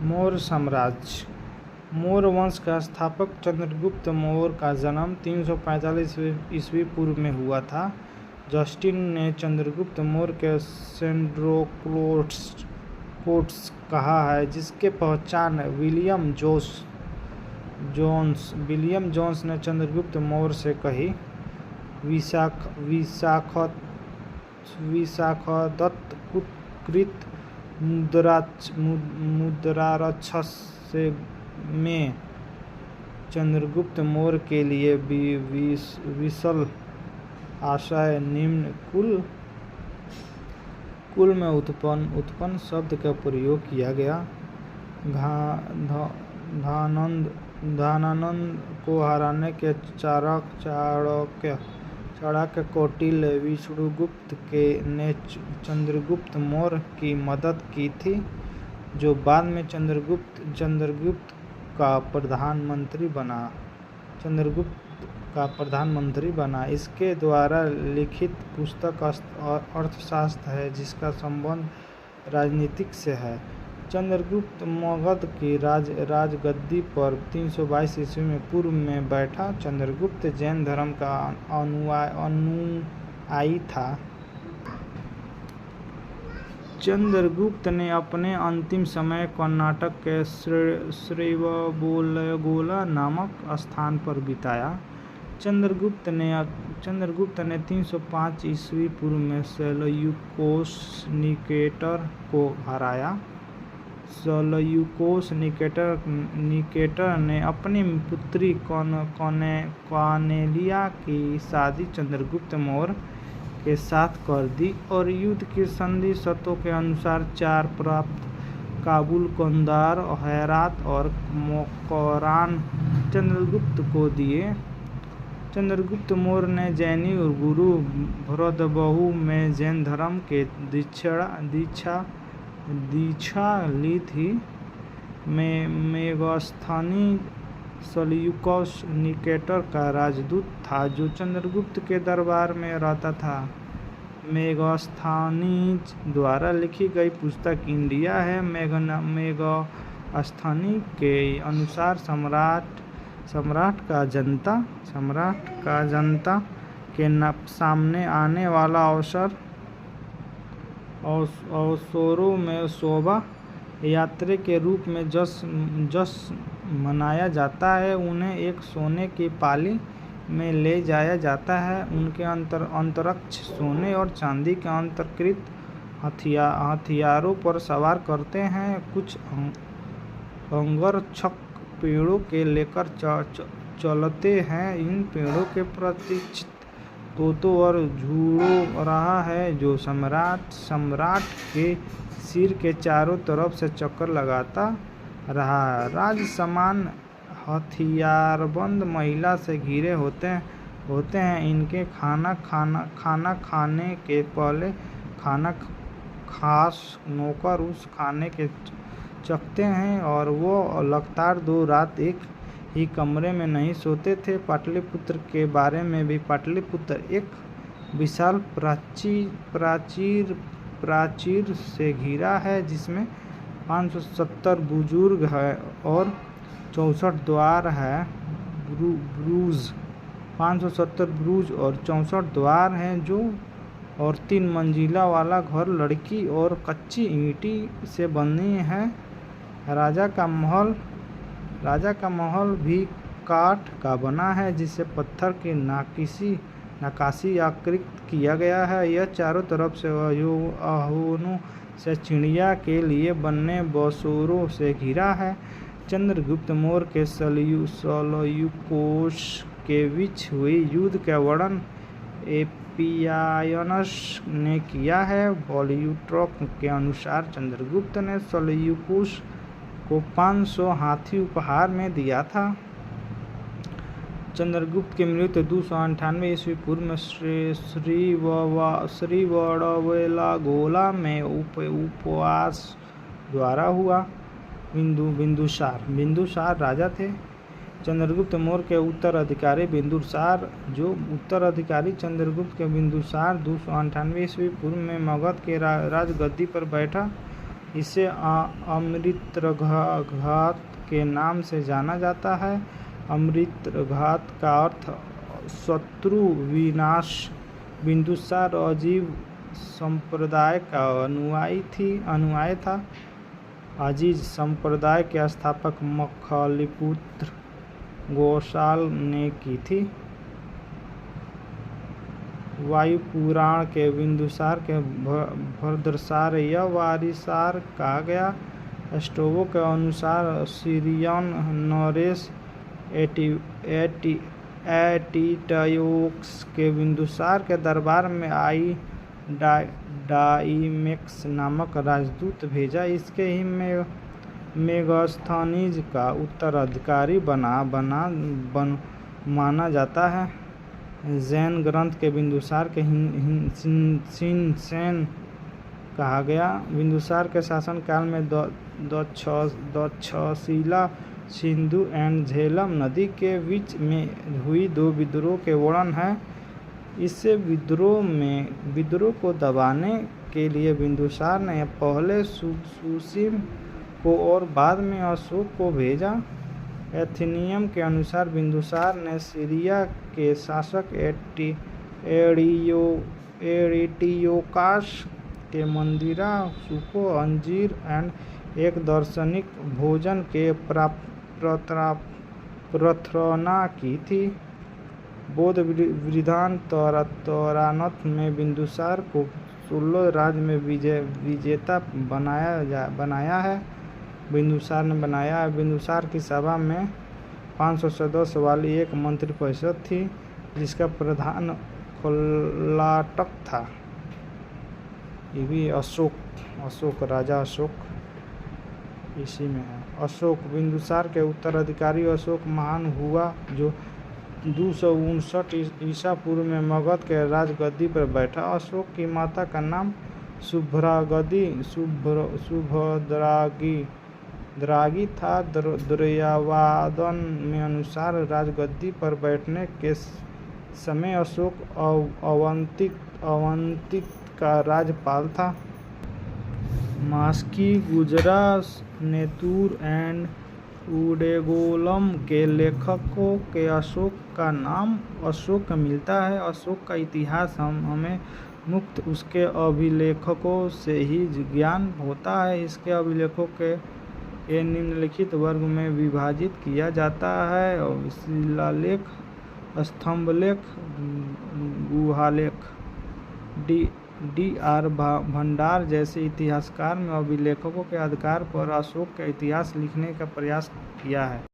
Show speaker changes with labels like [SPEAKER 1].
[SPEAKER 1] मौर्य साम्राज्य। मौर्य वंश का स्थापक चंद्रगुप्त मौर्य का जन्म 345 ईस्वी पूर्व में हुआ था। जस्टिन ने चंद्रगुप्त मौर्य के सेंड्रोकोट्स कहा है, जिसके पहचान विलियम जोन्स ने चंद्रगुप्त मौर्य से कही। विशाखदत्त कृत मुद्रारक्षस में चंद्रगुप्त मौर्य के लिए विशाल आशय निम्न कुल में उत्पन्न शब्द का प्रयोग किया गया। धनानंद को हराने के चाणक्य कौटिल्य विष्णुगुप्त ने चंद्रगुप्त मौर्य की मदद की थी, जो बाद में चंद्रगुप्त का प्रधानमंत्री बना। इसके द्वारा लिखित पुस्तक अर्थशास्त्र है, जिसका संबंध राजनीति से है। चंद्रगुप्त मगध की राजगद्दी पर 322 ईस्वी में पूर्व में बैठा। चंद्रगुप्त जैन धर्म का अनुयायी था। चंद्रगुप्त ने अपने अंतिम समय कर्नाटक के श्रवणबेलगोला नामक स्थान पर बिताया। चंद्रगुप्त ने 305 ईस्वी पूर्व में सेल्यूकोस निकेटर को हराया। सेल्यूकोस निकेटर ने अपनी पुत्री कॉर्नेलिया की शादी चंद्रगुप्त मौर्य के साथ कर दी और युद्ध की संधि शर्तों के अनुसार 4 प्रांत काबुल, कंधार, हेरात और मोक्रान चंद्रगुप्त को दिए। चंद्रगुप्त मौर्य ने जैनी गुरु भरतबाहु में जैन धर्म के दीक्षा ली थी। मेगस्थनी सेल्यूकस निकेटर का राजदूत था, जो चंद्रगुप्त के दरबार में रहता था। मेगस्थनीज द्वारा लिखी गई पुस्तक इंडिया है। मेगस्थनी के अनुसार सम्राट का जनता के सामने आने वाला अवसरों में शोभा यात्रा के रूप में जश्न मनाया जाता है। उन्हें एक सोने की पाली में ले जाया जाता है। उनके अंतरिक्ष सोने और चांदी के अलंकृत हथियारों पर सवार करते हैं। कुछ अंगरक्षक पेड़ों के लेकर चलते हैं। इन पेड़ों के प्रतीक्षित तोतों और झूड़ों रहा है, जो सम्राट के सिर के चारों तरफ से चक्कर लगाता रहा है। राजसमान हथियारबंद महिला से घिरे होते हैं। इनके खाना खाने के पहले खास नौकर उस खाने के चखते हैं और वो लगातार 2 रात एक ही कमरे में नहीं सोते थे। पाटलिपुत्र के बारे में भी पाटलिपुत्र एक विशाल प्राचीर से घिरा है, जिसमें 570 बुर्ज है और 64 द्वार है। 570 बुर्ज और 64 द्वार हैं, जो और 3 मंजिला वाला घर लकड़ी और कच्ची ईंटी से बनी है। राजा का महल भी काठ का बना है, जिसे पत्थर की नक्काशी आकृत किया गया है। यह चारों तरफ से आहोनों से चिड़िया के लिए बने बसेरों से घिरा है। चंद्रगुप्त मौर्य के सेल्यूकोस के बीच हुई युद्ध का वर्णन एपियानस ने किया है। प्लूटार्क के अनुसार चंद्रगुप्त ने सेल्यूकोस को 500 हाथी उपहार में दिया था। चंद्रगुप्त की मृत्यु 298 ईस्वी पूर्व में श्रवणबेलगोला में उपवास द्वारा हुआ। बिंदुसार राजा थे। चंद्रगुप्त मौर्य के उत्तराधिकारी बिंदुसार, जो उत्तराधिकारी चंद्रगुप्त के बिंदुसार 298 ईस्वी पूर्व में मगध के राजगद्दी पर बैठा। इसे अमृतघात के नाम से जाना जाता है। अमृतघात का अर्थ शत्रु विनाश। बिंदुसार अजीज संप्रदाय का अनुयायी था। अजीज संप्रदाय के स्थापक मखलिपुत्र गोसाल ने की थी। वायुपुराण के बिंदुसार के भद्रसार या वारिसार कहा गया। स्ट्रैबो के अनुसार सीरियन नरेश एटियोक्स के बिंदुसार के दरबार में डाइमेक्स नामक राजदूत भेजा। इसके ही मेगास्थनीज का उत्तराधिकारी माना जाता है। जैन ग्रंथ के बिंदुसार के शिनसेन कहा गया। बिंदुसार के शासनकाल में तक्षशिला सिंधु एंड झेलम नदी के बीच में हुई 2 विद्रोह के वर्णन है। इससे विद्रोह को दबाने के लिए बिंदुसार ने पहले सुसीम को और बाद में अशोक को भेजा। एथेनियम के अनुसार बिंदुसार ने सीरिया के शासक एटियोकास के मंदिरा सूपों अंजीर एंड एक दार्शनिक भोजन के प्रार्थना की थी। बौद्ध वृत्तांत में बिंदुसार को 16 राज्य में विजेता बनाया है। बिंदुसार की सभा में 500 सदस्य वाली एक मंत्रिपरिषद थी जिसका प्रधान खलाटक था। ये भी अशोक राजा अशोक इसी में है। अशोक बिंदुसार के उत्तराधिकारी अशोक महान हुआ जो 259 ईसा पूर्व में मगध के राजगद्दी पर बैठा। अशोक की माता का नाम शुभद्रागी था। दुर्यावादन में अनुसार राजगद्दी पर बैठने के समय अशोक अवंतिक का राज्यपाल था। मास्की गुजरा नेतुर एंड उडेगोलम के लेखकों के अशोक का नाम अशोक मिलता है। अशोक का इतिहास हमें मुक्त उसके अभिलेखों से ही ज्ञान होता है। इसके अभिलेखों के निम्नलिखित वर्ग में विभाजित किया जाता है: शिलालेख, स्तंभलेख, गुहालेख। D.R. भंडार जैसे इतिहासकार में अभिलेखों के आधार पर अशोक का इतिहास लिखने का प्रयास किया है।